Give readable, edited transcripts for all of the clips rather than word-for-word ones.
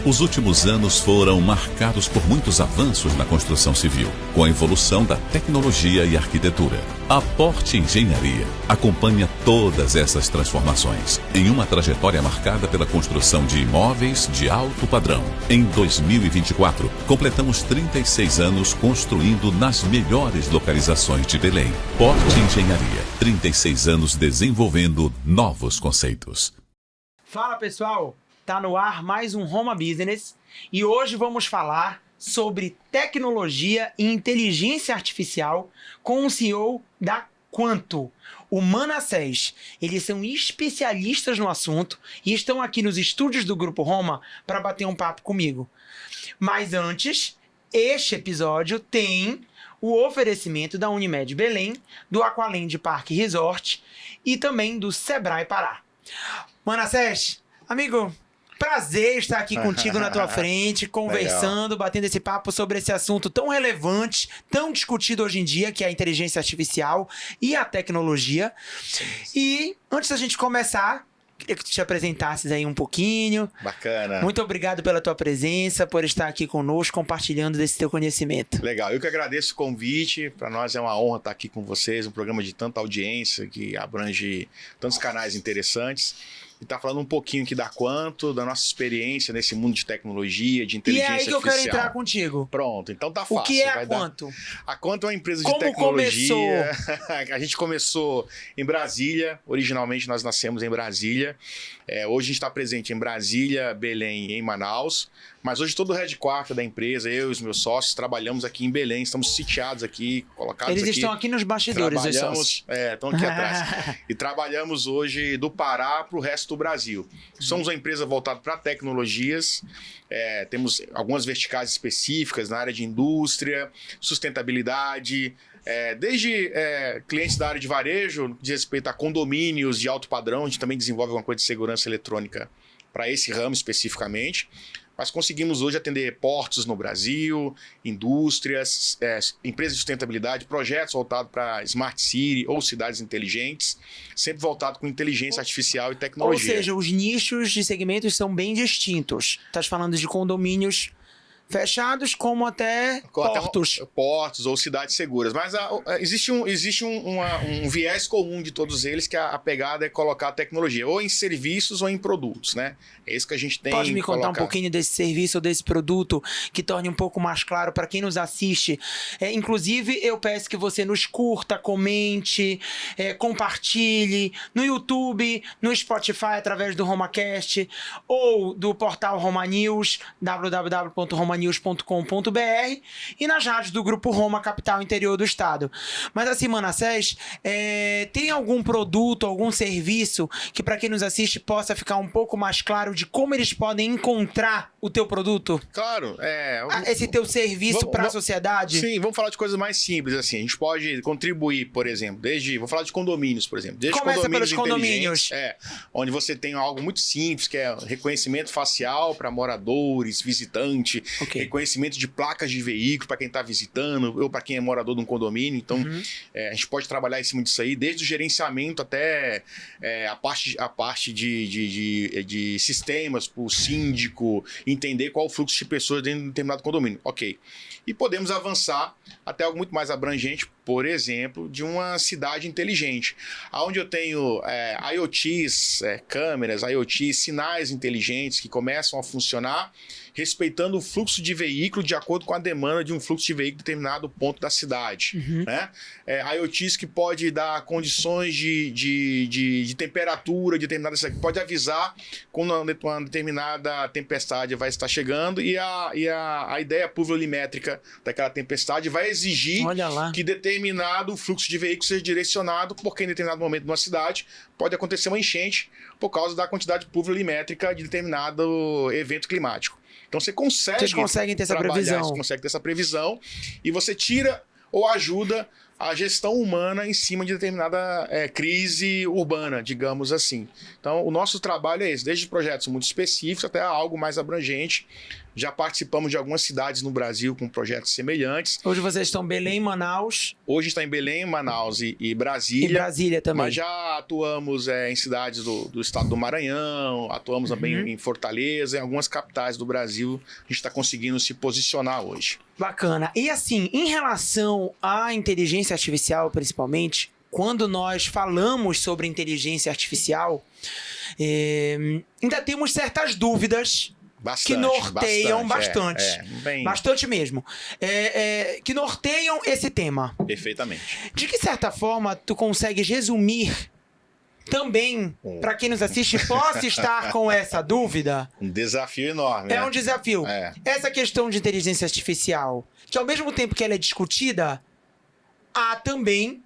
Os últimos anos foram marcados por muitos avanços na construção civil, com a evolução da tecnologia e arquitetura. A Porte Engenharia acompanha todas essas transformações em uma trajetória marcada pela construção de imóveis de alto padrão. Em 2024, completamos 36 anos construindo nas melhores localizações de Belém. Porte Engenharia, 36 anos desenvolvendo novos conceitos. Fala pessoal, tá no ar mais um Roma Business e hoje vamos falar sobre tecnologia e inteligência artificial com o CEO da Quanto, o Manassés. Eles são especialistas no assunto e estão aqui nos estúdios do Grupo Roma para bater um papo comigo. Mas antes, este episódio tem o oferecimento da Unimed Belém, do Aqualand Parque Resort e também do Sebrae Pará. Manassés, amigo, prazer estar aqui contigo na tua frente, conversando, batendo esse papo sobre esse assunto tão relevante, tão discutido hoje em dia, que é a inteligência artificial e a tecnologia. E antes da gente começar, queria que tu te apresentasses aí um pouquinho. Bacana. Muito obrigado pela tua presença, por estar aqui conosco, compartilhando desse teu conhecimento. Legal, eu que agradeço o convite. Para nós é uma honra estar aqui com vocês, um programa de tanta audiência que abrange tantos canais interessantes. E tá falando um pouquinho aqui da Quanto, da nossa experiência nesse mundo de tecnologia, de inteligência artificial. E é aí que eu quero entrar contigo. Pronto, então tá fácil. O que é a Quanto? A Quanto é uma empresa Como de tecnologia. Começou? A gente começou em Brasília. Originalmente nós nascemos em Brasília. Hoje a gente está presente em Brasília, Belém e em Manaus. Mas hoje todo o headquarter da empresa, eu e os meus sócios, trabalhamos aqui em Belém. Estamos sitiados aqui, colocados aqui. Eles estão aqui nos bastidores, os sócios. Estão aqui atrás. E trabalhamos hoje do Pará para o resto do Brasil. Somos uma empresa voltada para tecnologias. Temos algumas verticais específicas na área de indústria, sustentabilidade, desde clientes da área de varejo, diz respeito a condomínios de alto padrão. A gente também desenvolve alguma coisa de segurança eletrônica para esse ramo especificamente. Mas conseguimos hoje atender portos no Brasil, indústrias, empresas de sustentabilidade, projetos voltados para Smart City ou cidades inteligentes, sempre voltado com inteligência artificial e tecnologia. Ou seja, os nichos de segmentos são bem distintos. Estás falando de condomínios fechados como até portos. Portos ou cidades seguras. Mas existe um viés comum de todos eles, que a pegada é colocar a tecnologia ou em serviços ou em produtos, né? É isso que a gente tem. Pode me contar um pouquinho desse serviço ou desse produto que torne um pouco mais claro para quem nos assiste? Inclusive, eu peço que você nos curta, comente, compartilhe no YouTube, no Spotify através do RomaCast ou do portal Roma News, www.romanews.com.br e nas rádios do Grupo Roma, capital interior do estado. Mas assim, Manassés, tem algum produto, algum serviço que para quem nos assiste possa ficar um pouco mais claro de como eles podem encontrar o teu produto? Claro. Esse teu serviço para a sociedade? Sim, vamos falar de coisas mais simples. Assim, a gente pode contribuir, por exemplo, vou falar de condomínios, por exemplo. Começa pelos condomínios. Onde você tem algo muito simples, que é reconhecimento facial para moradores, visitante, reconhecimento de placas de veículo para quem está visitando ou para quem é morador de um condomínio. Então, a gente pode trabalhar em cima disso aí, desde o gerenciamento até a parte de sistemas para o síndico entender qual o fluxo de pessoas dentro de um determinado condomínio. Ok. E podemos avançar até algo muito mais abrangente, por exemplo, de uma cidade inteligente, onde eu tenho IoTs, câmeras, IoTs, sinais inteligentes que começam a funcionar respeitando o fluxo de veículo de acordo com a demanda de um fluxo de veículo em determinado ponto da cidade. Né? IoTs que pode dar condições de temperatura de determinada cidade, que pode avisar quando uma determinada tempestade vai estar chegando e a ideia pluviométrica daquela tempestade vai exigir que determinado fluxo de veículos seja direcionado, porque em determinado momento de uma cidade pode acontecer uma enchente por causa da quantidade pluviométrica de determinado evento climático. Então você consegue. Vocês conseguem ter essa previsão. Você consegue ter essa previsão e você tira ou ajuda a gestão humana em cima de determinada crise urbana, digamos assim. Então, o nosso trabalho é esse, desde projetos muito específicos até algo mais abrangente, Já participamos de algumas cidades no Brasil com projetos semelhantes. Hoje vocês estão em Belém, Manaus. Hoje está em Belém, Manaus e Brasília. E Brasília também. Mas já atuamos em cidades do estado do Maranhão, atuamos também em Fortaleza, em algumas capitais do Brasil. A gente está conseguindo se posicionar hoje. Bacana. E assim, em relação à inteligência artificial, principalmente, quando nós falamos sobre inteligência artificial, ainda temos certas dúvidas que norteiam bastante. Bastante mesmo. Que norteiam esse tema. Perfeitamente. De que certa forma, tu consegues resumir também, para quem nos assiste, possa estar com essa dúvida? Um desafio enorme. É um desafio. Essa questão de inteligência artificial, que ao mesmo tempo que ela é discutida, há também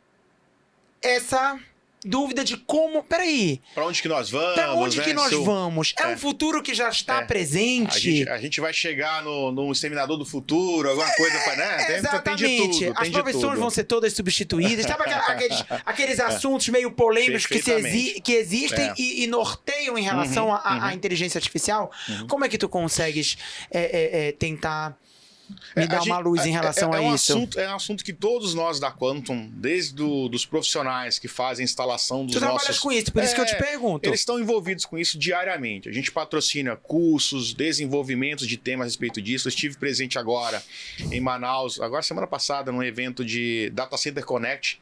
essa dúvida de como... Peraí. Para onde que nós vamos? Para onde que nós vamos? É um É. futuro que já está presente. A gente vai chegar no Exterminador do Futuro, alguma coisa para... Né? Exatamente. Tem de tudo. As profissões vão ser todas substituídas. Sabe aqueles assuntos meio polêmicos que existem e norteiam em relação à inteligência artificial? Como é que tu consegues tentar me dar uma luz em relação a isso? É um assunto que todos nós da Quantum, desde os profissionais que fazem a instalação dos Tu trabalhas com isso, por isso que eu te pergunto. Eles estão envolvidos com isso diariamente. A gente patrocina cursos, desenvolvimentos de temas a respeito disso. Eu estive presente agora em Manaus, agora semana passada, num evento de Data Center Connect.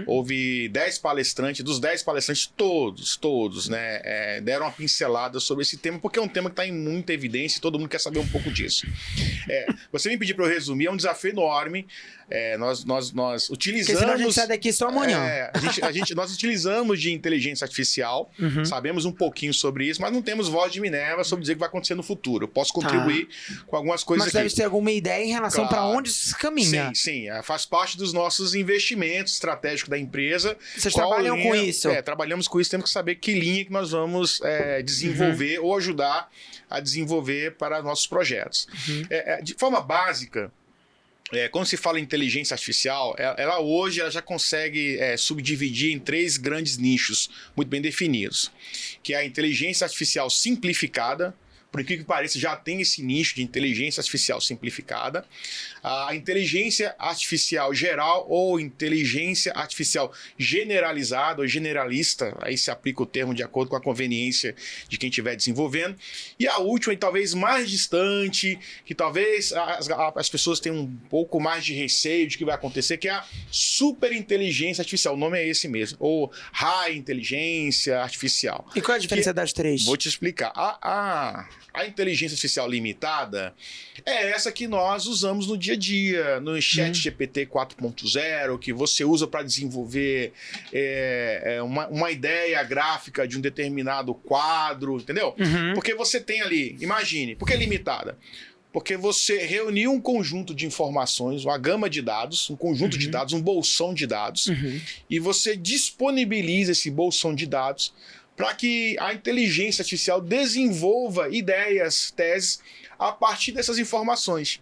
Houve 10 palestrantes, dos 10 palestrantes, todos, né, deram uma pincelada sobre esse tema, porque é um tema que está em muita evidência e todo mundo quer saber um pouco disso. Você me pediu para eu resumir, é um desafio enorme. Nós utilizamos... Porque senão a gente sai daqui só amanhã. Nós utilizamos de inteligência artificial, sabemos um pouquinho sobre isso, mas não temos voz de Minerva sobre dizer o que vai acontecer no futuro. Eu posso contribuir com algumas coisas mas aqui. Mas deve ter alguma ideia em relação para onde isso se caminha. Sim. Faz parte dos nossos investimentos estratégicos da empresa. Vocês trabalham com isso? Trabalhamos com isso. Temos que saber que linha que nós vamos desenvolver ou ajudar a desenvolver para nossos projetos. De forma básica, quando se fala em inteligência artificial, ela hoje já consegue subdividir em 3 grandes nichos muito bem definidos, que é a inteligência artificial simplificada. Por incrível que pareça, já tem esse nicho de inteligência artificial simplificada. A inteligência artificial geral ou inteligência artificial generalizada ou generalista, aí se aplica o termo de acordo com a conveniência de quem estiver desenvolvendo. E a última, e talvez mais distante, que talvez as pessoas tenham um pouco mais de receio de que vai acontecer, que é a superinteligência artificial. O nome é esse mesmo, ou high inteligência artificial. E qual é a diferença das 3? Vou te explicar. A inteligência artificial limitada é essa que nós usamos no dia a dia, no chat GPT 4.0, que você usa para desenvolver uma ideia gráfica de um determinado quadro, entendeu? Porque você tem ali, imagine, por que limitada? Porque você reuniu um conjunto de informações, uma gama de dados, um conjunto de dados, um bolsão de dados, e você disponibiliza esse bolsão de dados para que a inteligência artificial desenvolva ideias, teses, a partir dessas informações.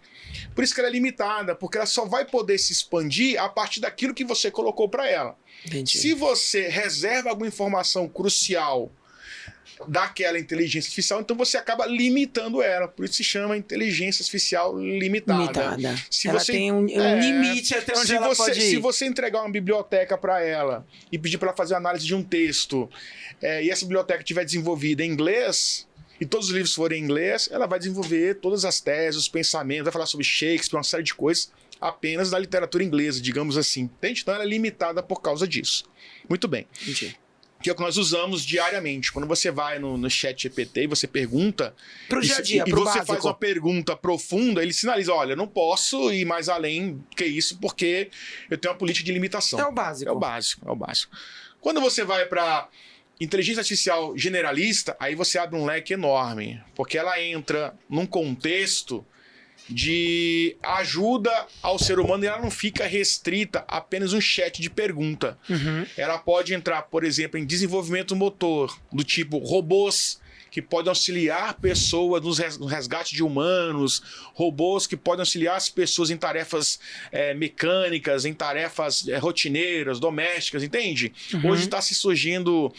Por isso que ela é limitada, porque ela só vai poder se expandir a partir daquilo que você colocou para ela. Entendi. Se você reserva alguma informação crucial daquela inteligência artificial, então você acaba limitando ela. Por isso se chama inteligência artificial limitada. Se ela você tem um limite até onde ela pode ir. Se você entregar uma biblioteca para ela e pedir para ela fazer análise de um texto, e essa biblioteca estiver desenvolvida em inglês, e todos os livros forem em inglês, ela vai desenvolver todas as teses, os pensamentos, vai falar sobre Shakespeare, uma série de coisas apenas da literatura inglesa, digamos assim. Entende? Então ela é limitada por causa disso. Muito bem. Entendi. Que é o que nós usamos diariamente. Quando você vai no chat GPT e você pergunta... Pro dia a dia, e pro você básico. faz uma pergunta profunda, ele sinaliza, olha, eu não posso ir mais além que isso porque eu tenho uma política de limitação. É o básico. É o básico. Quando você vai para inteligência artificial generalista, aí você abre um leque enorme, porque ela entra num contexto de ajuda ao ser humano e ela não fica restrita a apenas um chat de pergunta. Ela pode entrar, por exemplo, em desenvolvimento motor, do tipo robôs que podem auxiliar pessoas no resgate de humanos, robôs que podem auxiliar as pessoas em tarefas mecânicas, em tarefas rotineiras, domésticas, entende? Hoje está se surgindo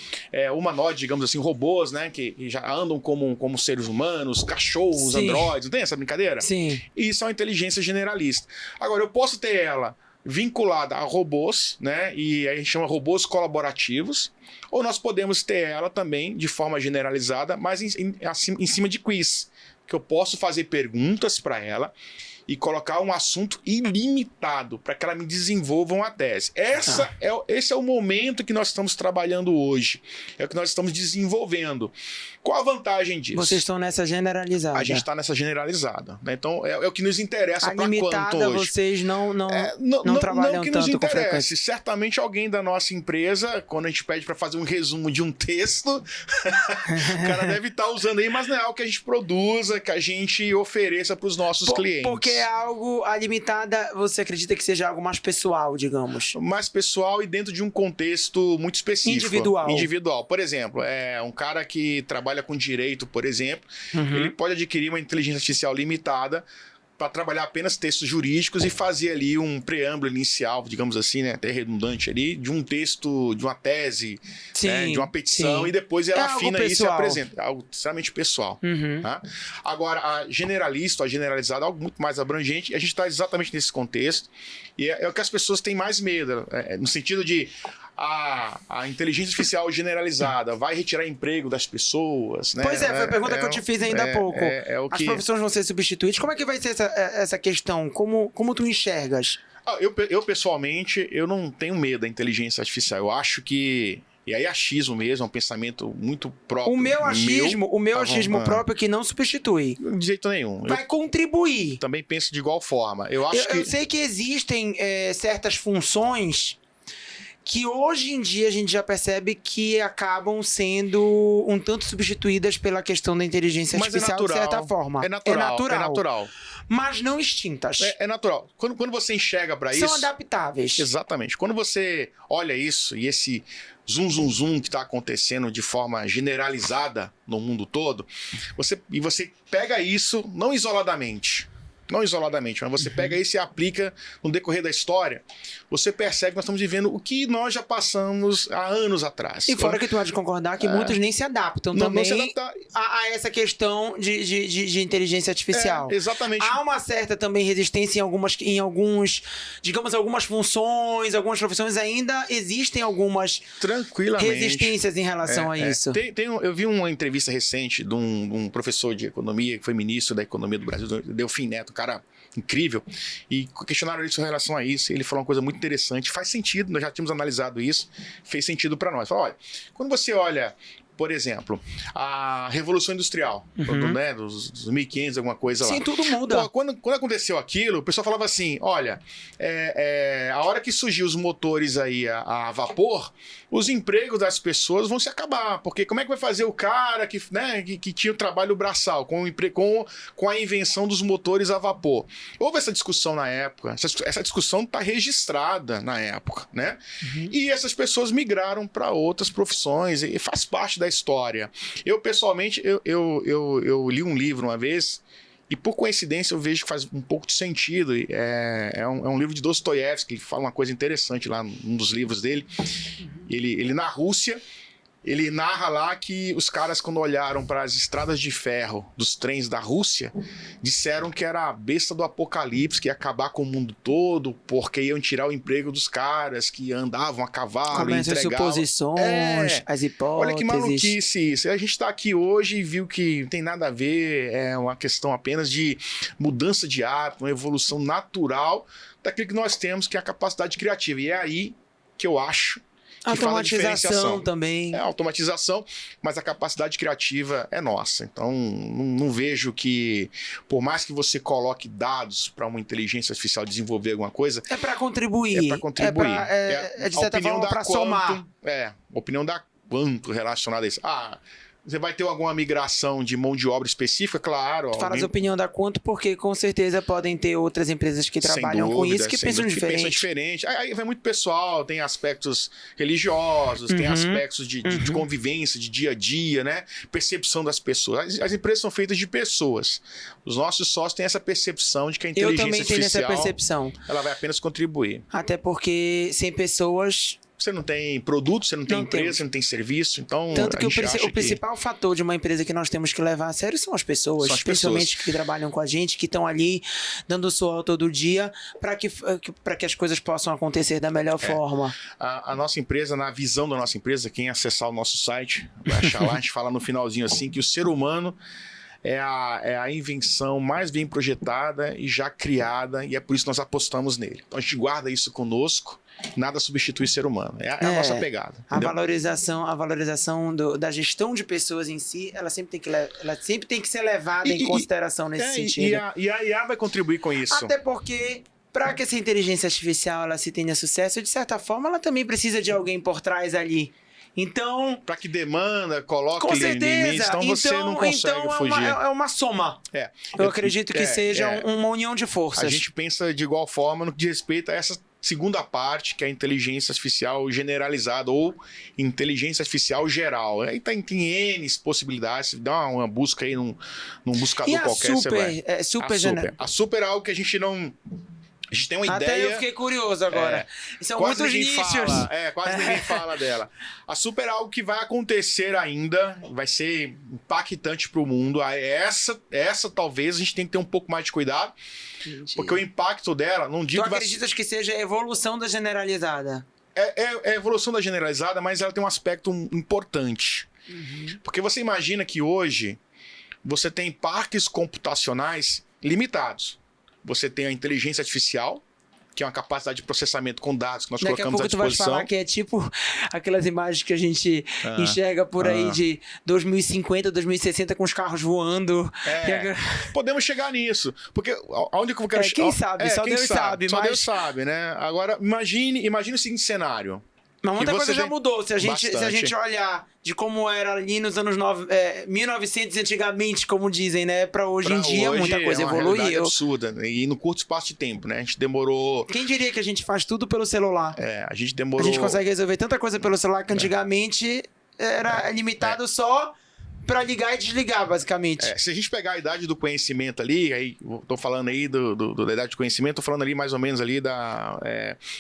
humanoide, digamos assim, robôs, né, que já andam como seres humanos, cachorros, Sim. androides, não tem essa brincadeira? Sim. E isso é uma inteligência generalista. Agora, eu posso ter ela vinculada a robôs, né? E aí a gente chama robôs colaborativos, ou nós podemos ter ela também de forma generalizada, mas em cima de quiz, que eu posso fazer perguntas para ela e colocar um assunto ilimitado para que ela me desenvolva uma tese. Esse é o momento que nós estamos trabalhando hoje. É o que nós estamos desenvolvendo. Qual a vantagem disso? Vocês estão nessa generalizada. A gente está nessa generalizada, né? Então, é o que nos interessa para quanto hoje. Vocês não trabalham não que tanto nos com frequência. interesse. Certamente alguém da nossa empresa, quando a gente pede para fazer um resumo de um texto, o cara deve estar usando aí, mas não é algo que a gente produza, que a gente ofereça para os nossos clientes. Porque é algo, a limitada, você acredita que seja algo mais pessoal, digamos? Mais pessoal e dentro de um contexto muito específico. Individual. Por exemplo, um cara que trabalha com direito, por exemplo, ele pode adquirir uma inteligência artificial limitada para trabalhar apenas textos jurídicos e fazer ali um preâmbulo inicial, digamos assim, né, até redundante ali, de um texto, de uma tese, né, de uma petição, e depois ela afina isso e apresenta. Algo extremamente pessoal. Tá? Agora, a generalizada, algo muito mais abrangente, a gente está exatamente nesse contexto, e é o que as pessoas têm mais medo, no sentido de a inteligência artificial generalizada vai retirar emprego das pessoas, né? Pois foi a pergunta que eu te fiz ainda há pouco. As profissões vão ser substituídas. Como é que vai ser essa questão? Como tu enxergas? Eu pessoalmente, eu não tenho medo da inteligência artificial. Eu acho que... E aí é achismo mesmo, é um pensamento muito próprio. O meu achismo próprio é que não substitui. De jeito nenhum. Vai contribuir. Também penso de igual forma. Eu sei que existem certas funções que hoje em dia a gente já percebe que acabam sendo um tanto substituídas pela questão da inteligência artificial, de certa forma. É natural. Mas não extintas. É natural. Quando você enxerga para isso... São adaptáveis. Exatamente. Quando você olha isso e esse zoom que está acontecendo de forma generalizada no mundo todo, você pega isso não isoladamente, mas você pega isso e aplica no decorrer da história, você percebe que nós estamos vivendo o que nós já passamos há anos atrás. E fora que tu há de concordar que muitos nem se adaptam também a essa questão de inteligência artificial. Exatamente. Há uma certa também resistência em algumas funções, algumas profissões ainda existem algumas resistências em relação a isso. Eu vi uma entrevista recente de um professor de economia, que foi ministro da economia do Brasil, Delfim Neto, cara incrível, e questionaram ele em relação a isso. Ele falou uma coisa muito interessante, faz sentido, nós já tínhamos analisado isso, fez sentido para nós. Falou, olha, quando você olha, por exemplo, a Revolução Industrial, né, dos 1500, alguma coisa lá. Sim, tudo muda. Pô, quando aconteceu aquilo, o pessoal falava assim, olha, a hora que surgiu os motores aí a vapor, os empregos das pessoas vão se acabar, porque como é que vai fazer o cara que tinha o trabalho braçal com a invenção dos motores a vapor? Houve essa discussão na época, essa discussão está registrada na época, né? E essas pessoas migraram para outras profissões e faz parte da história. Eu, pessoalmente, eu li um livro uma vez e, por coincidência, eu vejo que faz um pouco de sentido. É um livro de Dostoiévski, que fala uma coisa interessante lá num dos livros dele. Ele na Rússia, ele narra lá que os caras, quando olharam para as estradas de ferro dos trens da Rússia, disseram que era a besta do apocalipse, que ia acabar com o mundo todo, porque iam tirar o emprego dos caras que andavam a cavalo e entregavam. As suposições, as hipóteses. Olha que maluquice isso. A gente está aqui hoje e viu que não tem nada a ver, é uma questão apenas de mudança de hábito, uma evolução natural daquilo que nós temos, que é a capacidade criativa. E é aí que eu acho que automatização também. É automatização, mas a capacidade criativa é nossa. Então, não vejo que, por mais que você coloque dados para uma inteligência artificial desenvolver alguma coisa... É para contribuir. É de certa forma para somar. A opinião da quanto relacionada a isso. Você vai ter alguma migração de mão de obra específica? Claro. Fala a opinião da Quanto, porque com certeza podem ter outras empresas que trabalham com isso que pensam diferente. Aí vai muito pessoal, tem aspectos religiosos, tem aspectos de convivência, de dia a dia, né? Percepção das pessoas. As empresas são feitas de pessoas. Os nossos sócios têm essa percepção de que a inteligência artificial... Eu também tenho essa percepção. Ela vai apenas contribuir. Até porque sem pessoas... Você não tem produto, você não tem empresa, você não tem serviço, então... Tanto que o principal fator de uma empresa que nós temos que levar a sério são as pessoas, especialmente que trabalham com a gente, que estão ali dando o suor todo dia para que as coisas possam acontecer da melhor forma. A nossa empresa, na visão da nossa empresa, quem acessar o nosso site, vai achar lá, a gente fala no finalzinho assim, que o ser humano é a invenção mais bem projetada e já criada, e é por isso que nós apostamos nele. Então a gente guarda isso conosco. Nada substitui ser humano. É a nossa pegada. A valorização da gestão de pessoas em si, ela sempre tem que ser levada em consideração nesse sentido. E a IA vai contribuir com isso. Até porque, para que essa inteligência artificial ela se tenha sucesso, de certa forma, ela também precisa de alguém por trás ali. Então... Para que demanda, coloque limites, então você não consegue fugir. É uma soma. Eu acredito que seja uma união de forças. A gente pensa de igual forma no que diz respeito a essa segunda parte, que é a inteligência artificial generalizada ou inteligência artificial geral. Aí tem N possibilidades, dá uma busca aí num buscador qualquer. A super é algo que a gente não... A gente tem uma ideia... Até eu fiquei curioso agora. São muitos nichos. Quase ninguém fala dela. A super é algo que vai acontecer ainda, vai ser impactante para o mundo. Essa talvez a gente tem que ter um pouco mais de cuidado, porque o impacto dela, não digo... Tu acreditas que seja a evolução da generalizada? É a evolução da generalizada, mas ela tem um aspecto importante. Porque você imagina que hoje você tem parques computacionais limitados. Você tem a inteligência artificial, que é uma capacidade de processamento com dados que nós colocamos à disposição. Daqui a pouco tu vai falar que é tipo aquelas imagens que a gente enxerga por aí de 2050, 2060 com os carros voando. Podemos chegar nisso. Porque onde que eu quero chegar? Quem sabe? Só Deus sabe. Deus sabe, né? Agora, imagine o seguinte cenário. Mas muita coisa já mudou. Se a gente olhar de como era ali nos anos 1900 antigamente, como dizem, né? Pra hoje em dia, muita coisa evoluiu. É absurda. E no curto espaço de tempo, né? A gente demorou... Quem diria que a gente faz tudo pelo celular? A gente demorou... A gente consegue resolver tanta coisa pelo celular que antigamente era limitado só... para ligar e desligar, basicamente. Se a gente pegar a idade do conhecimento ali, aí tô falando aí da idade do conhecimento, tô falando ali mais ou menos ali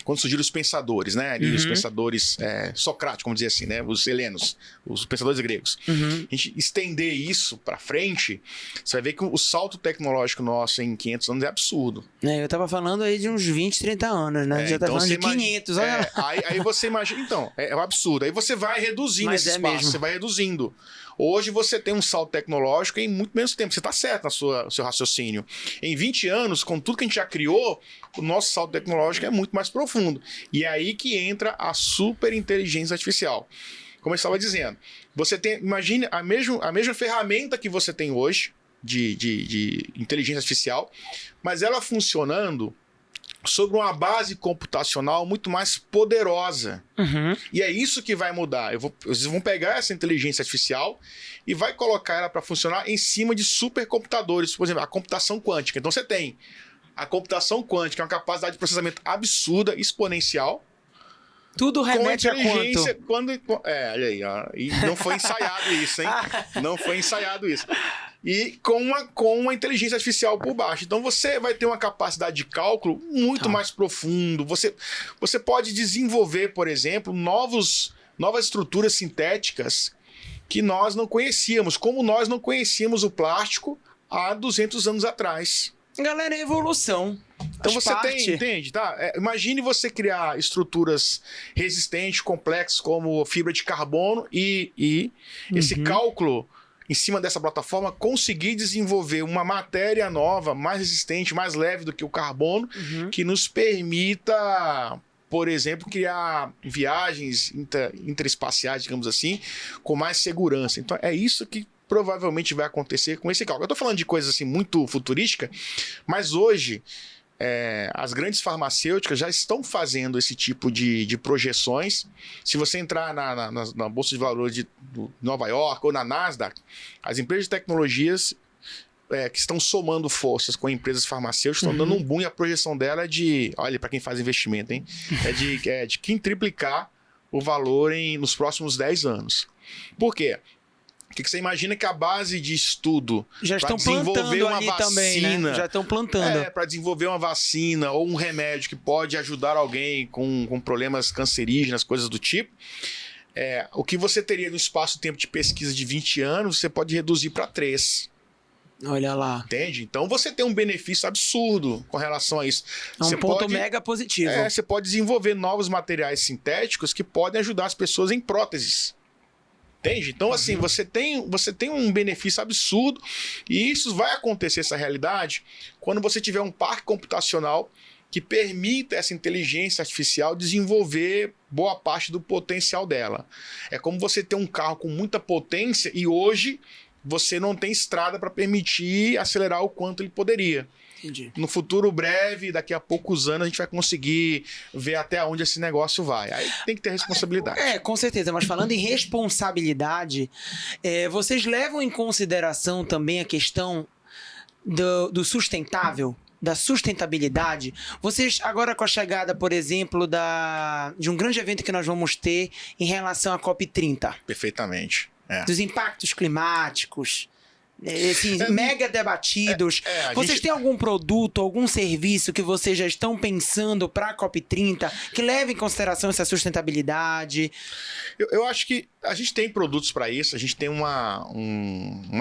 quando surgiram os pensadores, né? Ali, os pensadores socráticos, vamos dizer assim, né? Os helenos, os pensadores gregos. A gente estender isso para frente, você vai ver que o salto tecnológico nosso em 500 anos é absurdo. Eu tava falando aí de uns 20, 30 anos, né? Já tá falando de 500, olha lá. Aí você imagina, então, é um absurdo. Aí você vai reduzindo esse espaço, você vai reduzindo. Hoje você tem um salto tecnológico em muito menos tempo. Você está certo no seu raciocínio. Em 20 anos, com tudo que a gente já criou, o nosso salto tecnológico é muito mais profundo. E é aí que entra a super inteligência artificial. Como eu estava dizendo, você tem, imagine a mesma ferramenta que você tem hoje de inteligência artificial, mas ela funcionando sobre uma base computacional muito mais poderosa. E é isso que vai mudar. Vocês vão pegar essa inteligência artificial e vai colocar ela para funcionar em cima de supercomputadores. Por exemplo, a computação quântica. Então você tem a computação quântica, é uma capacidade de processamento absurda, exponencial. Tudo remete a quanto? Olha aí, ó. E não foi ensaiado isso, hein? Não foi ensaiado isso. E com uma inteligência artificial por baixo. Então você vai ter uma capacidade de cálculo muito mais profundo. Você pode desenvolver, por exemplo, novas estruturas sintéticas que nós não conhecíamos, como nós não conhecíamos o plástico há 200 anos atrás. Galera, é evolução. Então você entende, tá? Imagine você criar estruturas resistentes, complexas, como fibra de carbono e esse cálculo em cima dessa plataforma, conseguir desenvolver uma matéria nova, mais resistente, mais leve do que o carbono, que nos permita, por exemplo, criar viagens interespaciais, digamos assim, com mais segurança. Então é isso que provavelmente vai acontecer com esse cálculo. Eu estou falando de coisas assim muito futurísticas, mas hoje as grandes farmacêuticas já estão fazendo esse tipo de projeções. Se você entrar na Bolsa de Valores de Nova York ou na Nasdaq, as empresas de tecnologias que estão somando forças com empresas farmacêuticas estão dando um boom, e a projeção dela é de, olha, para quem faz investimento, hein? É de quintriplicar o valor nos próximos 10 anos. Por quê? Porque você imagina que a base de estudo já estão desenvolver uma ali vacina, também, né? Já estão plantando. Para desenvolver uma vacina ou um remédio que pode ajudar alguém com problemas cancerígenos, coisas do tipo. O que você teria no espaço-tempo de pesquisa de 20 anos, você pode reduzir para 3. Olha lá. Entende? Então você tem um benefício absurdo com relação a isso. É um ponto mega positivo. Você pode desenvolver novos materiais sintéticos que podem ajudar as pessoas em próteses. Entende? Então, assim, você tem um benefício absurdo, e isso vai acontecer, essa realidade, quando você tiver um parque computacional que permita essa inteligência artificial desenvolver boa parte do potencial dela. É como você ter um carro com muita potência e hoje você não tem estrada para permitir acelerar o quanto ele poderia. Entendi. No futuro breve, daqui a poucos anos, a gente vai conseguir ver até onde esse negócio vai. Aí tem que ter responsabilidade. Com certeza. Mas falando em responsabilidade, vocês levam em consideração também a questão do sustentável? Da sustentabilidade? Vocês, agora com a chegada, por exemplo, de um grande evento que nós vamos ter em relação à COP30. Perfeitamente. Dos impactos climáticos, mega debatidos. Vocês têm algum produto, algum serviço que vocês já estão pensando para a COP30 que leve em consideração essa sustentabilidade? Eu acho que a gente tem produtos para isso. A gente tem uma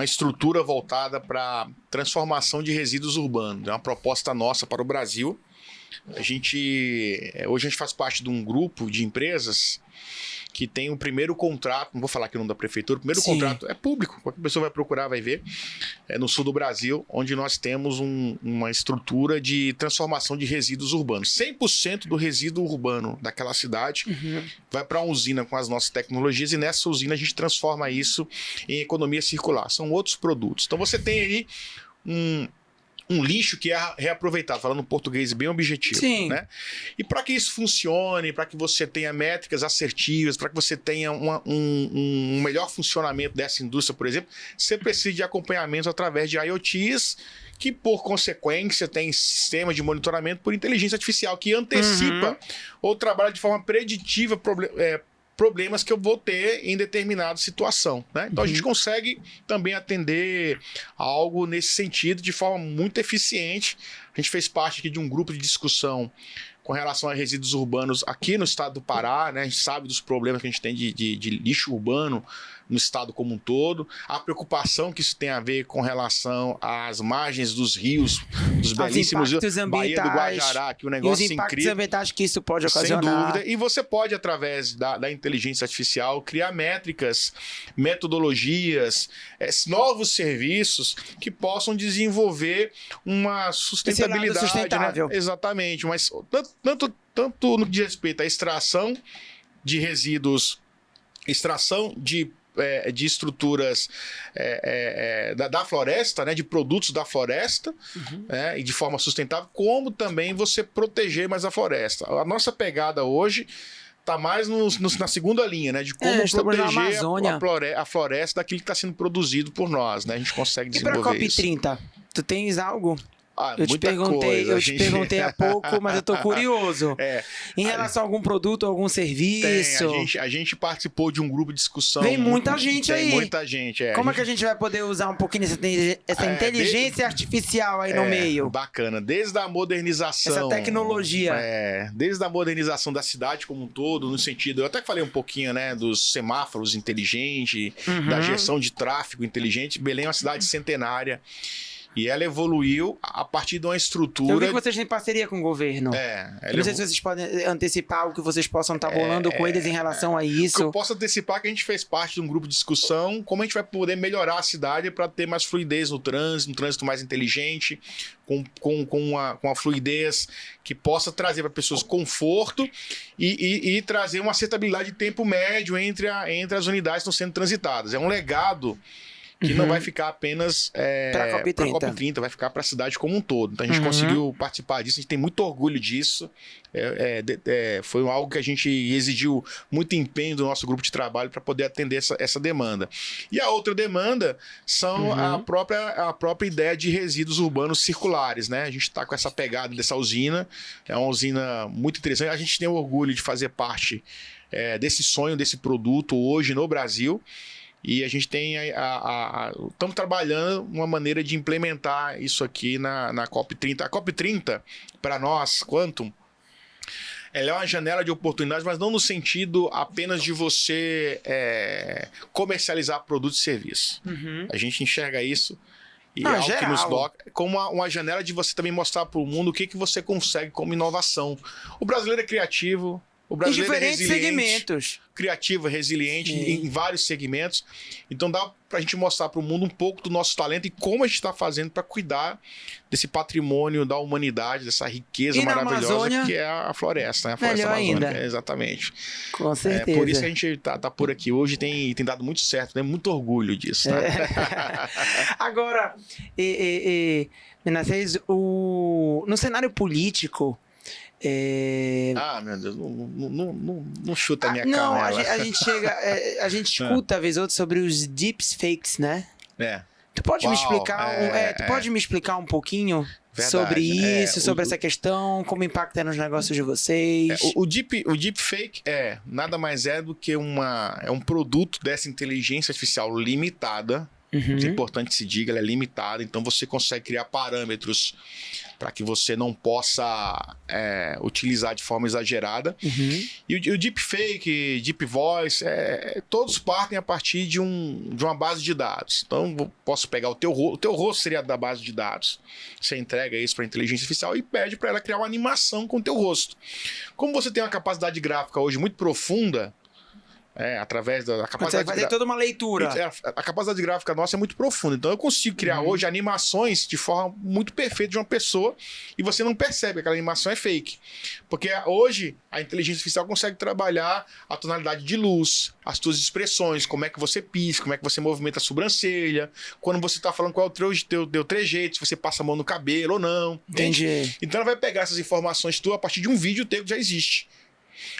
estrutura voltada para transformação de resíduos urbanos. É uma proposta nossa para o Brasil. Hoje a gente faz parte de um grupo de empresas que tem o primeiro contrato, não vou falar aqui o nome da prefeitura, o primeiro contrato é público, qualquer pessoa vai procurar, vai ver, no sul do Brasil, onde nós temos uma estrutura de transformação de resíduos urbanos. 100% do resíduo urbano daquela cidade vai para uma usina com as nossas tecnologias, e nessa usina a gente transforma isso em economia circular. São outros produtos. Então você tem aí um lixo que é reaproveitado, falando português bem objetivo. Sim. Né? E para que isso funcione, para que você tenha métricas assertivas, para que você tenha um melhor funcionamento dessa indústria, por exemplo, você precisa de acompanhamento através de IoTs, que por consequência tem sistema de monitoramento por inteligência artificial, que antecipa ou trabalha de forma preditiva problemas que eu vou ter em determinada situação. Né? Então a gente consegue também atender algo nesse sentido de forma muito eficiente. A gente fez parte aqui de um grupo de discussão com relação a resíduos urbanos aqui no estado do Pará, né? A gente sabe dos problemas que a gente tem de lixo urbano no estado como um todo, a preocupação que isso tem a ver com relação às margens dos rios, dos belíssimos rios, Baía do Guajará, que o negócio e os impactos incrível, ambientais que isso pode ocasionar. sem dúvida. E você pode, através da inteligência artificial, criar métricas, metodologias, novos serviços que possam desenvolver uma sustentabilidade. Sustentável. Né? Exatamente, mas tanto no que diz respeito à extração de resíduos, extração de estruturas da floresta, né, de produtos da floresta, e de forma sustentável, como também você proteger mais a floresta. A nossa pegada hoje está mais na segunda linha, né, de como proteger a floresta daquilo que está sendo produzido por nós. Né? A gente consegue desenvolver isso. E para a COP30, tu tens algo? Eu te perguntei há pouco, mas eu tô curioso. Em relação a algum produto, algum serviço? A gente participou de um grupo de discussão. Vem muita gente aí. Tem muita gente. Como é que a gente vai poder usar um pouquinho essa inteligência artificial aí no meio? Bacana. Desde a modernização. Essa tecnologia. Desde a modernização da cidade como um todo, no sentido. Eu até falei um pouquinho, né, dos semáforos inteligentes, da gestão de tráfego inteligente. Belém é uma cidade centenária. E ela evoluiu a partir de uma estrutura... Eu vi que vocês têm parceria com o governo. Não sei se vocês podem antecipar o que vocês possam estar bolando com eles em relação a isso. Eu posso antecipar que a gente fez parte de um grupo de discussão, como a gente vai poder melhorar a cidade para ter mais fluidez no trânsito, um trânsito mais inteligente, com uma fluidez que possa trazer para pessoas conforto e trazer uma acertabilidade de tempo médio entre as unidades que estão sendo transitadas. É um legado que não vai ficar apenas para a COP30, vai ficar para a cidade como um todo. Então a gente conseguiu participar disso, a gente tem muito orgulho disso. Foi algo que a gente exigiu muito empenho do nosso grupo de trabalho para poder atender essa demanda. E a outra demanda são a própria ideia de resíduos urbanos circulares, né? A gente está com essa pegada dessa usina, é uma usina muito interessante. A gente tem o orgulho de fazer parte desse sonho, desse produto hoje no Brasil. E a gente tem estamos trabalhando uma maneira de implementar isso aqui na COP30. A COP30, para nós, Quantum, ela é uma janela de oportunidades, mas não no sentido apenas de você comercializar produtos e serviços. A gente enxerga isso e é algo que nos toca como uma janela de você também mostrar para o mundo o que você consegue como inovação. O brasileiro é criativo, o brasileiro é resiliente, segmentos. Criativo, resiliente em vários segmentos. Então dá pra gente mostrar para o mundo um pouco do nosso talento e como a gente está fazendo para cuidar desse patrimônio da humanidade, dessa riqueza maravilhosa Amazônia, que é a floresta, né? A floresta amazônica. Exatamente. Com certeza. Por isso que a gente tá por aqui hoje, tem dado muito certo, né? Muito orgulho disso. Tá? Agora, Menacés, no cenário político, meu Deus, não chuta a minha canela. Não, a gente escuta, vez ou outra, sobre os deepfakes, né? Tu pode me explicar um pouquinho sobre isso, sobre essa questão, como impacta nos negócios de vocês? O deepfake nada mais é do que um produto dessa inteligência artificial limitada. É importante que se diga, ela é limitada, então você consegue criar parâmetros para que você não possa utilizar de forma exagerada. E o deepfake, deep voice, todos partem a partir de uma base de dados. Então, eu posso pegar o teu rosto seria da base de dados. Você entrega isso para a inteligência artificial e pede para ela criar uma animação com o teu rosto. Como você tem uma capacidade gráfica hoje muito profunda, através da capacidade... Você vai fazer toda uma leitura. A capacidade gráfica nossa é muito profunda. Então eu consigo criar hoje animações de forma muito perfeita de uma pessoa e você não percebe que aquela animação é fake. Porque hoje a inteligência artificial consegue trabalhar a tonalidade de luz, as tuas expressões, como é que você pisca, como é que você movimenta a sobrancelha, quando você está falando qual é o teu trejeito, se você passa a mão no cabelo ou não. Entendi. Então ela vai pegar essas informações tuas a partir de um vídeo teu que já existe.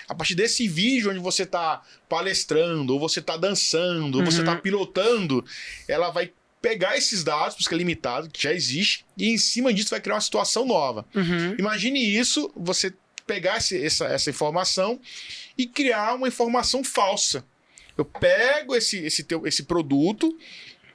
A partir desse vídeo onde você está palestrando, ou você está dançando, ou você está pilotando, ela vai pegar esses dados, porque é limitado, que já existe, e em cima disso vai criar uma situação nova. Imagine isso, você pegar essa informação e criar uma informação falsa. Eu pego esse produto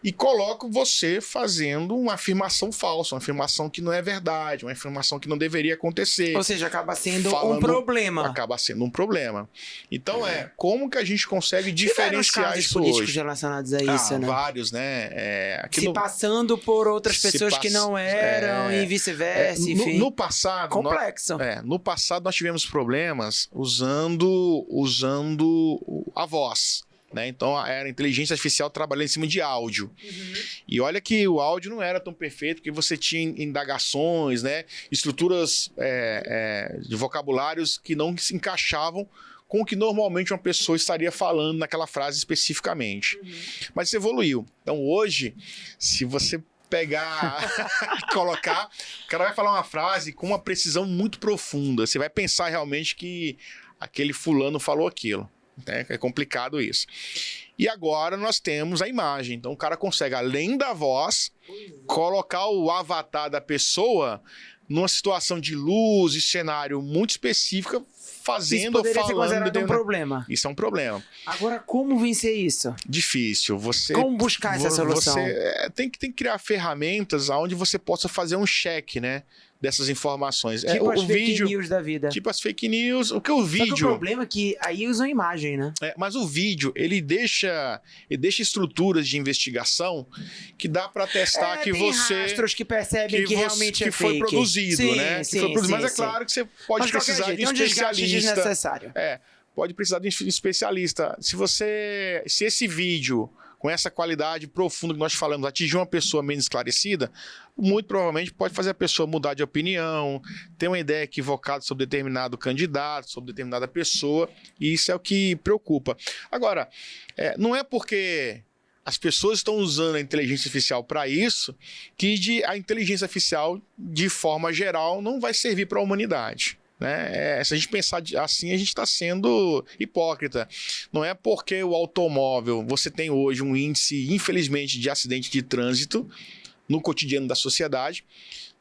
e coloco você fazendo uma afirmação falsa, uma afirmação que não é verdade, uma afirmação que não deveria acontecer. Ou seja, acaba sendo um problema. Acaba sendo um problema. Então, como que a gente consegue diferenciar isso políticos hoje? Relacionados a isso, né? Vários, né? Passando por outras pessoas que não eram e vice-versa, enfim. No passado... Complexo. No passado, nós tivemos problemas usando a voz. Né? Então, era a inteligência artificial trabalhando em cima de áudio. E olha que o áudio não era tão perfeito, porque você tinha indagações, né? Estruturas de vocabulários que não se encaixavam com o que normalmente uma pessoa estaria falando naquela frase especificamente. Mas isso evoluiu. Então, hoje, se você pegar e colocar, o cara vai falar uma frase com uma precisão muito profunda. Você vai pensar realmente que aquele fulano falou aquilo. É complicado isso. E agora nós temos a imagem. Então o cara consegue, além da voz, colocar o avatar da pessoa numa situação de luz e cenário muito específica, fazendo ou falando. Isso poderia ser considerado um problema. Isso é um problema. Agora, como vencer isso? Difícil. Como buscar essa solução? Você tem que criar ferramentas onde você possa fazer um check, né? Dessas informações. Tipo as fake news da vida. Tipo as fake news. O vídeo... Só que o problema é que aí usam imagem, né? Mas o vídeo, ele deixa estruturas de investigação que dá para testar que tem você... rastros que percebem que realmente que foi fake. Produzido, né? Mas é claro que você pode precisar de um especialista. Desnecessário. Pode precisar de um especialista. Se esse vídeo, com essa qualidade profunda que nós falamos, atingir uma pessoa menos esclarecida, muito provavelmente pode fazer a pessoa mudar de opinião, ter uma ideia equivocada sobre determinado candidato, sobre determinada pessoa, e isso é o que preocupa. Agora, não é porque as pessoas estão usando a inteligência artificial para isso, que a inteligência artificial, de forma geral, não vai servir para a humanidade. Né? Se a gente pensar assim, a gente está sendo hipócrita. Não é porque o automóvel, você tem hoje um índice, infelizmente, de acidente de trânsito no cotidiano da sociedade,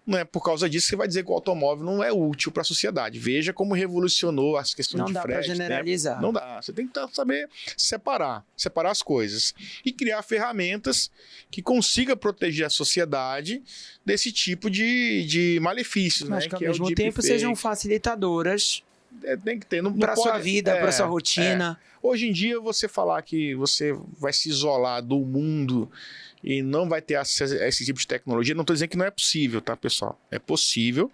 não é por causa disso que você vai dizer que o automóvel não é útil para a sociedade. Veja como revolucionou as questões de frete. Não dá para generalizar. Né? Não dá. Você tem que saber separar as coisas e criar ferramentas que consigam proteger a sociedade desse tipo de malefícios. Mas né? que ao mesmo tempo sejam facilitadoras tem que ter. Para a sua vida, para a sua rotina. Hoje em dia, você falar que você vai se isolar do mundo e não vai ter acesso a esse tipo de tecnologia, não estou dizendo que não é possível, tá, pessoal? É possível,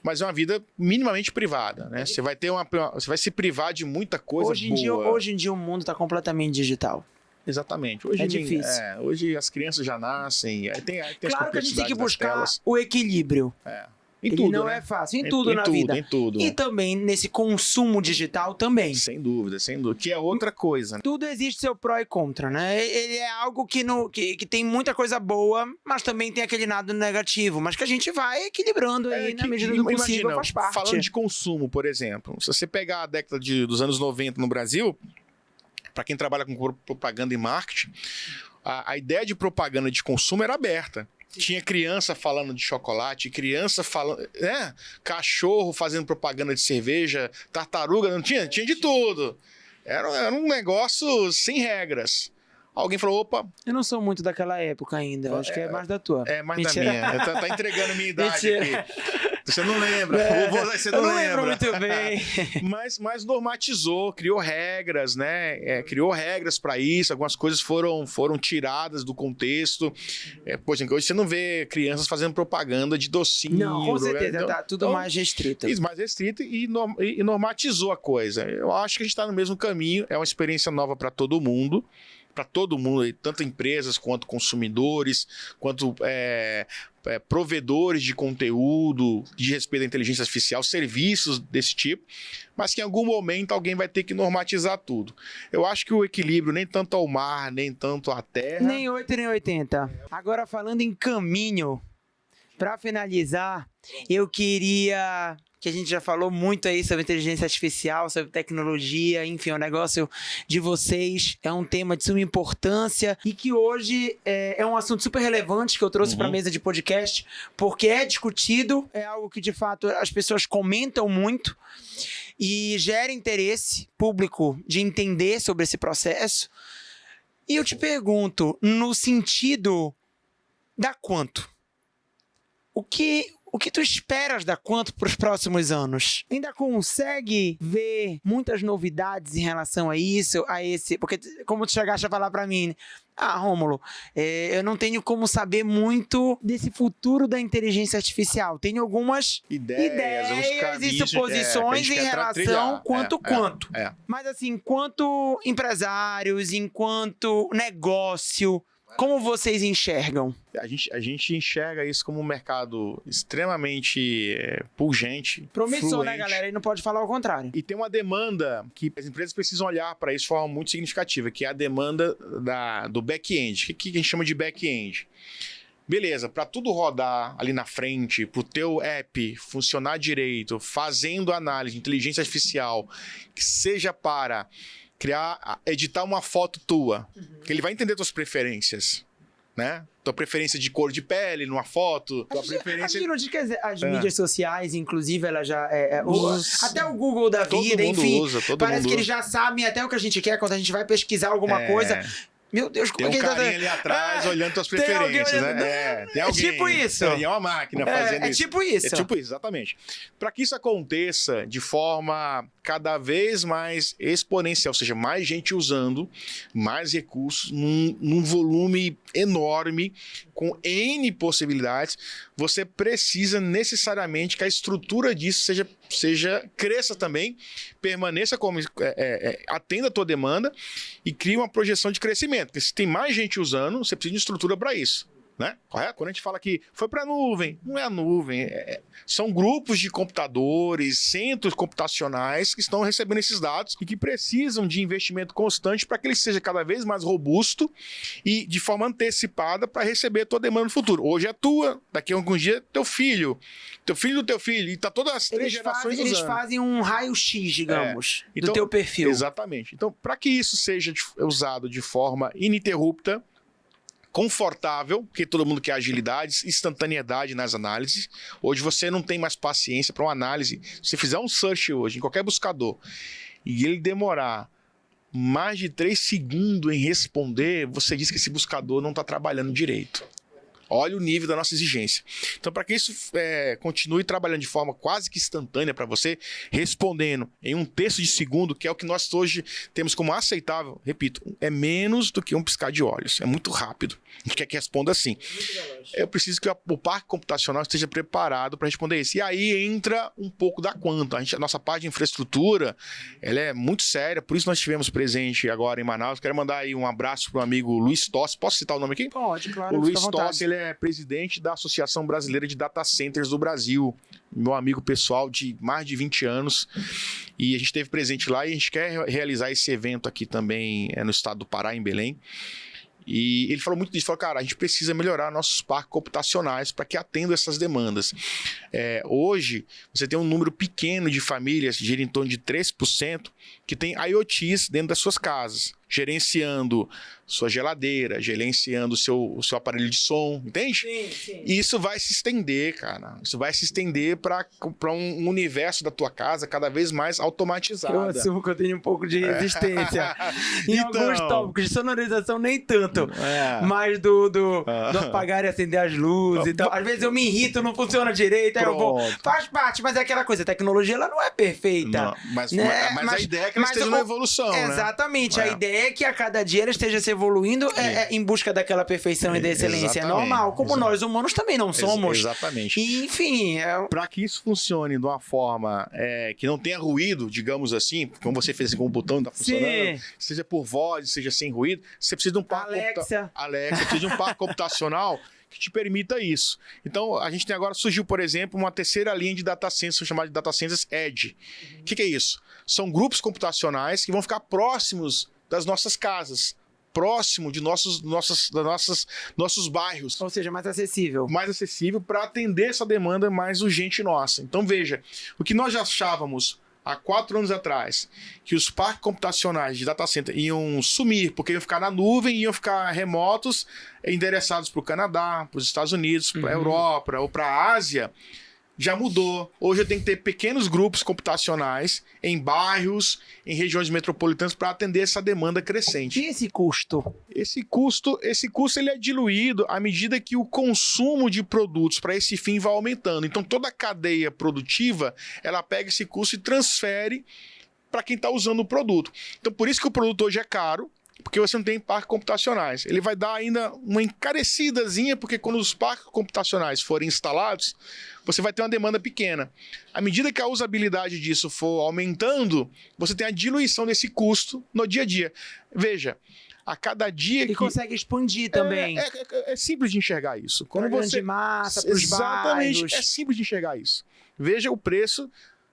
mas é uma vida minimamente privada, né? Você vai se privar de muita coisa boa. Hoje em dia o mundo está completamente digital. Exatamente. Hoje difícil. Hoje as crianças já nascem, tem claro que a gente tem que buscar telas. O equilíbrio. Ele não é fácil, em tudo na vida. Em tudo. E também nesse consumo digital também. Sem dúvida. Que é outra coisa. Né? Tudo existe seu pró e contra, né? Ele é algo que tem muita coisa boa, mas também tem aquele lado negativo. Mas que a gente vai equilibrando aí na medida do possível, faz parte. Falando de consumo, por exemplo. Se você pegar a década dos anos 90 no Brasil, para quem trabalha com propaganda e marketing, a ideia de propaganda de consumo era aberta. Tinha criança falando de chocolate, criança falando... cachorro fazendo propaganda de cerveja, tartaruga, não tinha? Tinha de tudo. Era um negócio sem regras. Alguém falou, opa... Eu não sou muito daquela época ainda, acho que é mais da tua. É mais Mentira. Da minha. Tá entregando minha idade aqui. Você não lembra. Você não lembra. Lembro muito bem. Mas normatizou, criou regras, né? Criou regras para isso. Algumas coisas foram tiradas do contexto. Por exemplo, hoje você não vê crianças fazendo propaganda de docinho. Não, com certeza. Tá tudo mais restrito. Isso, mais restrito e normatizou a coisa. Eu acho que a gente está no mesmo caminho. É uma experiência nova para todo mundo. Tanto empresas quanto consumidores, quanto provedores de conteúdo, de respeito à inteligência artificial, serviços desse tipo, mas que em algum momento alguém vai ter que normatizar tudo. Eu acho que o equilíbrio nem tanto ao mar, nem tanto à terra... Nem 8, nem 80. Agora, falando em caminho, para finalizar, eu queria... que a gente já falou muito aí sobre inteligência artificial, sobre tecnologia, enfim, o negócio de vocês é um tema de suma importância e que hoje é um assunto super relevante que eu trouxe para a mesa de podcast, porque é discutido, é algo que de fato as pessoas comentam muito e gera interesse público de entender sobre esse processo. E eu te pergunto, no sentido da Quanto, o que tu esperas da Quanto para os próximos anos? Ainda consegue ver muitas novidades em relação a isso, a esse... Porque como tu chegaste a falar para mim, Rômulo, eu não tenho como saber muito desse futuro da inteligência artificial. Tenho algumas ideias e suposições em relação quanto. Mas assim, enquanto empresários, enquanto negócio... Como vocês enxergam? A gente enxerga isso como um mercado extremamente pungente. Promissor, fluente, né, galera? E não pode falar o contrário. E tem uma demanda que as empresas precisam olhar para isso de forma muito significativa, que é a demanda do back-end. O que a gente chama de back-end? Beleza, para tudo rodar ali na frente, para o teu app funcionar direito, fazendo análise de inteligência artificial, que seja para... editar uma foto tua, que ele vai entender tuas preferências, né? Tua preferência de cor de pele numa foto, tua preferência... As mídias sociais, inclusive, ela já... até o Google da vida, enfim, parece que eles já sabem até o que a gente quer quando a gente vai pesquisar alguma coisa... Meu Deus, como tem um carinha ali atrás olhando tuas preferências, né? Tem alguém. É tipo isso. É uma máquina fazendo isso. É tipo isso. É tipo isso, exatamente. Para que isso aconteça de forma cada vez mais exponencial, ou seja, mais gente usando, mais recursos, num volume enorme, com N possibilidades, você precisa necessariamente que a estrutura disso cresça também, permaneça como atenda a tua demanda e crie uma projeção de crescimento. Porque se tem mais gente usando, você precisa de estrutura para isso. né? Correto? Quando a gente fala que foi para a nuvem, não é a nuvem, são grupos de computadores, centros computacionais que estão recebendo esses dados e que precisam de investimento constante para que ele seja cada vez mais robusto e de forma antecipada para receber a tua demanda no futuro. Hoje é tua, daqui a alguns dias teu filho do teu filho, e tá todas as três gerações usando. Eles fazem um raio-x, digamos, do teu perfil. Exatamente. Então, para que isso seja usado de forma ininterrupta, confortável, porque todo mundo quer agilidade, instantaneidade nas análises. Hoje você não tem mais paciência para uma análise. Se você fizer um search hoje em qualquer buscador e ele demorar mais de 3 segundos em responder, você diz que esse buscador não está trabalhando direito. Olha o nível da nossa exigência. Então, para que isso continue trabalhando de forma quase que instantânea para você, respondendo em um terço de segundo, que é o que nós hoje temos como aceitável, repito, é menos do que um piscar de olhos. É muito rápido. A gente quer que responda assim. Eu preciso que o parque computacional esteja preparado para responder isso. E aí entra um pouco da quanta. A nossa parte de infraestrutura, ela é muito séria, por isso nós estivemos presente agora em Manaus. Quero mandar aí um abraço para o amigo Luiz Tossi. Posso citar o nome aqui? Pode, claro. O Luiz Tossi, ele é presidente da Associação Brasileira de Data Centers do Brasil, meu amigo pessoal de mais de 20 anos, e a gente esteve presente lá e a gente quer realizar esse evento aqui também no estado do Pará, em Belém. E ele falou muito disso, falou, cara, a gente precisa melhorar nossos parques computacionais para que atendam essas demandas. Hoje, você tem um número pequeno de famílias, gira em torno de 3%, que tem IoTs dentro das suas casas, gerenciando sua geladeira, gerenciando o seu aparelho de som, entende? Sim. E isso vai se estender, cara. Isso vai se estender para um universo da tua casa cada vez mais automatizado. Eu assumo que eu tenho um pouco de resistência em alguns tópicos de sonorização, nem tanto. Mas do apagar e acender as luzes e tal. Às vezes eu me irrito, não funciona direito, aí eu vou... Faz parte, mas é aquela coisa, a tecnologia ela não é perfeita. Não, mas a ideia é que ela esteja na evolução, né? Exatamente. A ideia é que a cada dia ela esteja se evoluindo em busca daquela perfeição e da excelência. É normal, como nós humanos também não somos. Exatamente. E, enfim... Para que isso funcione de uma forma que não tenha ruído, digamos assim, como você fez com o botão está funcionando, seja por voz, seja sem ruído, você precisa de um parque precisa de um parque computacional que te permita isso. Então, a gente tem agora, surgiu, por exemplo, uma terceira linha de data centers, chamada de data centers Edge. O que é isso? São grupos computacionais que vão ficar próximos das nossas casas, próximo de nossos bairros. Ou seja, mais acessível. Mais acessível para atender essa demanda mais urgente nossa. Então, veja, o que nós já achávamos há 4 anos atrás, que os parques computacionais de data center iam sumir, porque iam ficar na nuvem, iam ficar remotos, endereçados para o Canadá, para os Estados Unidos, para a Europa ou para a Ásia, já mudou. Hoje eu tenho que ter pequenos grupos computacionais em bairros, em regiões metropolitanas para atender essa demanda crescente. E esse custo? Esse custo ele é diluído à medida que o consumo de produtos para esse fim vai aumentando. Então toda a cadeia produtiva, ela pega esse custo e transfere para quem está usando o produto. Então por isso que o produto hoje é caro, porque você não tem parques computacionais. Ele vai dar ainda uma encarecidazinha, porque quando os parques computacionais forem instalados, você vai ter uma demanda pequena. À medida que a usabilidade disso for aumentando, você tem a diluição desse custo no dia a dia. Veja, a cada dia Ele consegue expandir também. É simples de enxergar isso. Para grande massa, para os bairros. Exatamente, é simples de enxergar isso. Veja o preço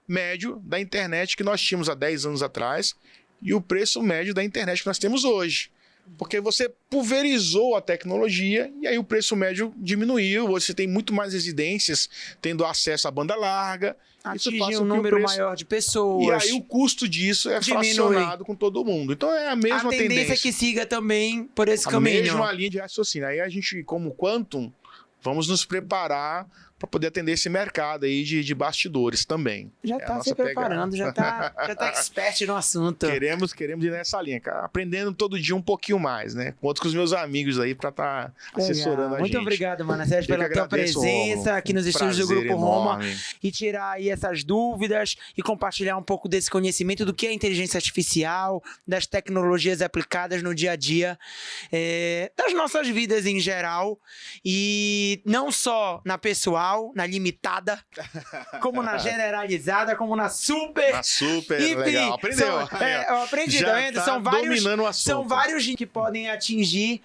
médio da internet que nós tínhamos há 10 anos atrás e o preço médio da internet que nós temos hoje. Porque você pulverizou a tecnologia e aí o preço médio diminuiu. Você tem muito mais residências tendo acesso à banda larga. Atinge um número maior de pessoas. E aí o custo disso é fracionado com todo mundo. Então é a mesma tendência. A tendência é que siga também por esse caminho. A mesma linha de raciocínio. Aí a gente, como Quantum, vamos nos preparar para poder atender esse mercado aí de bastidores também. Já está se preparando, já tá expert no assunto. Queremos ir nessa linha, cara, aprendendo todo dia um pouquinho mais, né? Conto com os meus amigos aí para estar assessorando a gente. Muito obrigado, Manassés, pela tua presença aqui nos estúdios do Grupo Roma e tirar aí essas dúvidas e compartilhar um pouco desse conhecimento do que é inteligência artificial, das tecnologias aplicadas no dia a dia, das nossas vidas em geral e não só na pessoal, normal, na limitada, como na generalizada, como na super. Na super, enfim, legal. Aprendeu. Eu aprendi, Já tá vendo? tá dominando o assunto. São vários que podem atingir,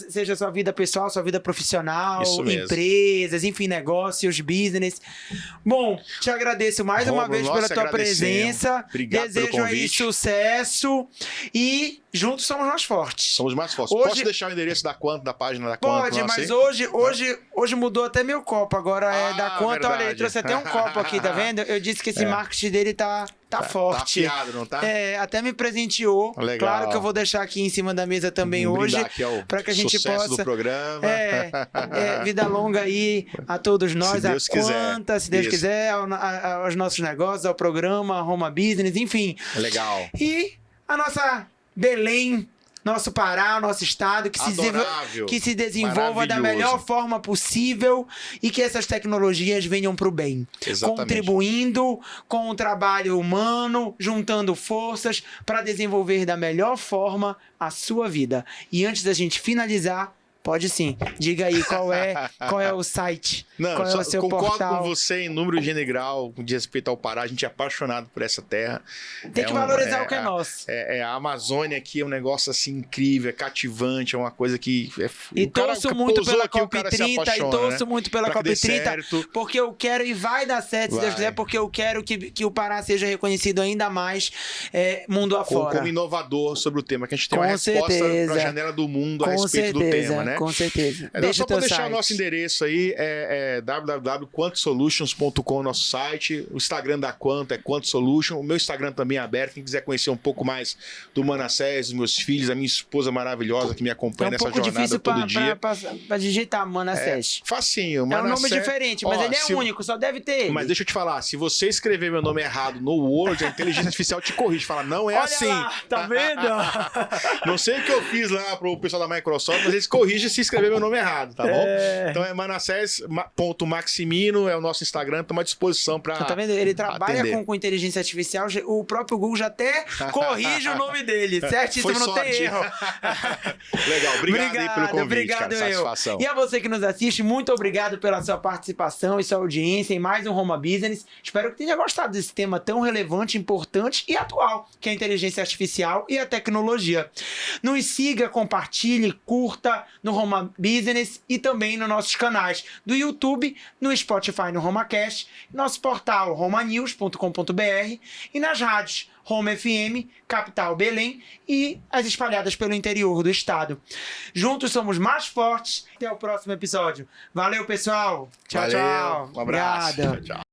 seja sua vida pessoal, sua vida profissional, empresas, enfim, negócios, business. Bom, te agradeço mais uma vez pela tua presença. Obrigado pelo convite. Desejo aí sucesso e juntos somos mais fortes. Somos mais fortes. Posso deixar o endereço da página da Quanto? Pode, mas hoje mudou até meu copo. Agora é da Quanto. Verdade. Olha, ele trouxe até um copo aqui, tá vendo? Eu disse que esse marketing dele tá forte. Tá afiado, não tá? Até me presenteou. Legal. Claro que eu vou deixar aqui em cima da mesa também hoje. Para que a gente possa. Do programa. Vida longa aí a todos nós. Se Deus quiser. Se Deus quiser, aos nossos negócios, ao programa, Roma Business, enfim. Legal. E a nossa Belém, nosso Pará, nosso estado, que se desenvolva da melhor forma possível e que essas tecnologias venham para o bem. Exatamente. Contribuindo com o trabalho humano, juntando forças para desenvolver da melhor forma a sua vida. E antes da gente finalizar, pode sim. Diga aí qual é o site. Qual é o seu concordo portal. Com você em número, gênero e grau, de respeito ao Pará. A gente é apaixonado por essa terra. Tem que valorizar o que é nosso. A Amazônia aqui é um negócio assim incrível, é cativante, é uma coisa que... E torço muito pela COP30, porque eu quero e vai dar certo, se Deus quiser, porque eu quero que o Pará seja reconhecido ainda mais mundo afora. Como inovador sobre o tema, que a gente tem uma resposta para a janela do mundo a respeito do tema, né? Com certeza. Só para deixar o nosso endereço aí, www.quantosolutions.com, nosso site. O Instagram da Quanto é Quanto Solution. O meu Instagram também é aberto. Quem quiser conhecer um pouco mais do Manassés, dos meus filhos, a minha esposa maravilhosa que me acompanha nessa jornada todo dia. Para digitar Manassés. Facinho. É um nome diferente, mas ele é único, só deve ter ele. Mas deixa eu te falar, se você escrever meu nome errado no Word, a inteligência artificial te corrige. Fala, não é assim. Lá, tá vendo? Não sei o que eu fiz lá pro pessoal da Microsoft, mas eles corrigem se escrever meu nome errado, tá bom? Então é Manassés.maximino, é o nosso Instagram, estamos à disposição para tá vendo? Ele trabalha com inteligência artificial, o próprio Google já até corrige o nome dele, certíssimo, não tem erro. Legal, obrigado aí pelo convite, cara, satisfação. E a você que nos assiste, muito obrigado pela sua participação e sua audiência em mais um Roma Business. Espero que tenha gostado desse tema tão relevante, importante e atual, que é a inteligência artificial e a tecnologia. Nos siga, compartilhe, curta no Roma Business e também nos nossos canais do YouTube, no Spotify, no RomaCast, nosso portal romanews.com.br e nas rádios Roma FM, Capital Belém e as espalhadas pelo interior do estado. Juntos somos mais fortes. Até o próximo episódio. Valeu, pessoal. Tchau, tchau. Um abraço. Obrigado. Tchau, tchau.